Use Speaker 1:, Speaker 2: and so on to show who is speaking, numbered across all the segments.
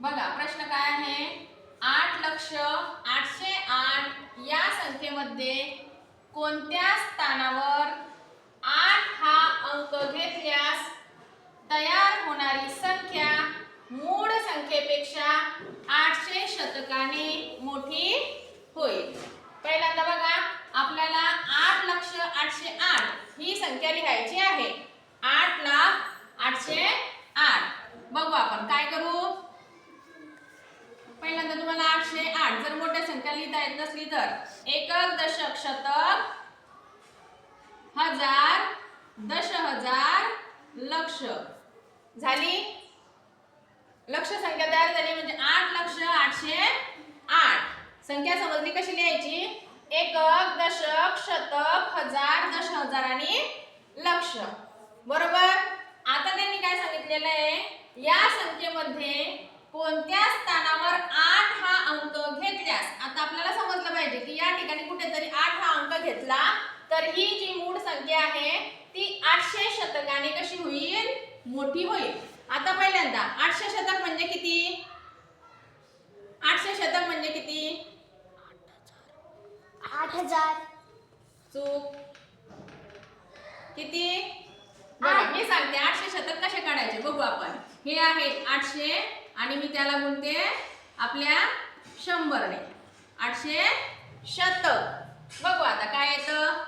Speaker 1: बघा प्रश्न काय आहे, 8,08,08 या संख्येमध्ये कोणत्या स्थानावर 8 हा अंक घेतल्यास तयार होणारी संख्या मूळ संख्येपेक्षा 800 शतकाने मोठी होईल. पहिल्यांदा बघा आपल्याला 8,08,08 ही संख्या लिहायची आहे. 8,08,08 बघू आपण काय करू. पहिल्यांदा तुम्हाला 808 जर मोठ्या संख्या लिहिता येत नसली तर एकक, दशक, शतक, हजार, दशहजार, लक्ष झाली. लक्ष संख्या तयार झाली म्हणजे 8,08,08 संख्या समजली. कशी लिहायची, एकक, दशक, शतक, हजार, दशहजार आणि लक्ष. बरोबर. आता त्यांनी काय सांगितलेलं आहे, या संख्येमध्ये कोणत्या स्थानावर 8 हा अंक घेतल्यास. आता आपल्याला समजलं पाहिजे की या ठिकाणी कुठेतरी 8 हा अंक घेतला तर ही जी मूळ संख्या आहे ती 800 शतकाने कशी होईल, मोठी होईल. आता पहिल्यांदा 800 शतक म्हणजे किती, 800 शतक म्हणजे किती,
Speaker 2: 8,000.
Speaker 1: चूक किती. बघा मी सांगते 800 शतक कसे काढायचे बघू आपण. हे आहेत 800 आणि मी त्याला गुणते आपल्या 100 ने. 800 शतक. बघू आता काय येतं.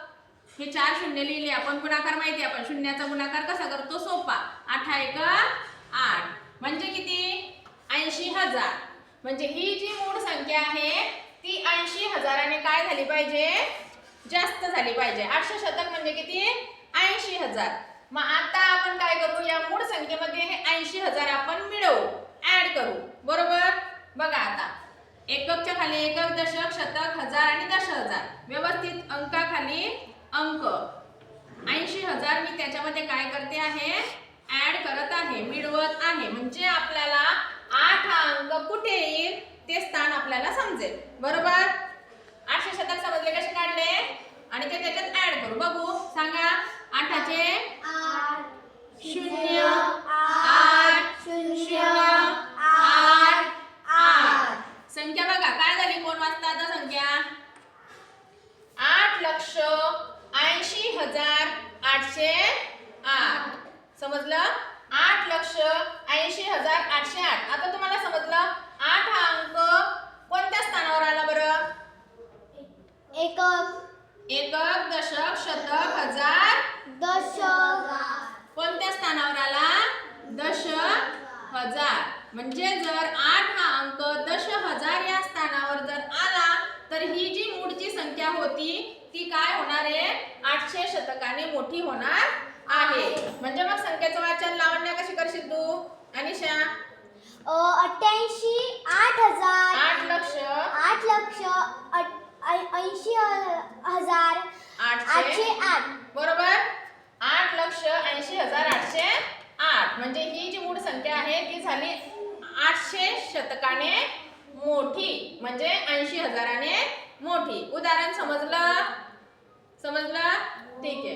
Speaker 1: हे 4 शून्य लिहिले आपण. गुणाकार माहिती आपण शून्याचा गुणाकार कसा करतो, सोपा. 8 1 8 म्हणजे किती, 80,000. म्हणजे ही जी मूळ संख्या आहे ती 80,000ने काय झाली पाहिजे, जास्त झाली पाहिजे. 800 शतक म्हणजे किती, 80,000. मग आता आपण काय करू, या मूळ संख्येमध्ये हे 80,000 आपण मिळवू, ऍड करू. बरोबर. बघा आता एककच्या खाली एकक, दशक, शतक, हजार आणि दशहजार व्यवस्थित अंकाखाली अंक 80,000 मी त्याच्यामध्ये काय करते आहे, ऍड करत आहे, मिळवत आहे. म्हणजे आपल्याला 8 हा अंक कुठे येईल ते स्थान आपल्याला समजेल. बरोबर. 800 शतक समजले कसे काढले आणि ते त्याच्यात ऍड करू. बघू सांगा. 8चे
Speaker 2: 8
Speaker 1: 0 8 0 8 8 संख्या बघा काय झाली. कोण वाचता आता संख्या, 8,80,808 समजलं. 8,80,808. आता तुम्हाला समजलं 8 हा अंक कोणत्या स्थानावर आला बरं,
Speaker 2: एकक,
Speaker 1: एकक, दशक, शतक, हजार,
Speaker 2: दशहजार.
Speaker 1: कोणत्या स्थानावर आला, दशहजार. म्हणजे जर 8 हा अंक दशहजार या स्थानावर जर आला तर ही जी मूळची संख्या होती ती काय होणार आहे, 800 शतकाने मोठी होणार आहे. म्हणजे मग संख्येचं वाचन लावण्या कशी करशील तू अनिशा.
Speaker 2: 88 8,000 8,80,000 808.
Speaker 1: बरोबर. 8,80,808 म्हणजे ही जी मूळ संख्या आहे ती झाली 800 शतकाने मोठी, म्हणजे 80,000ने मोठी. उदाहरण समजलं. ठीक आहे.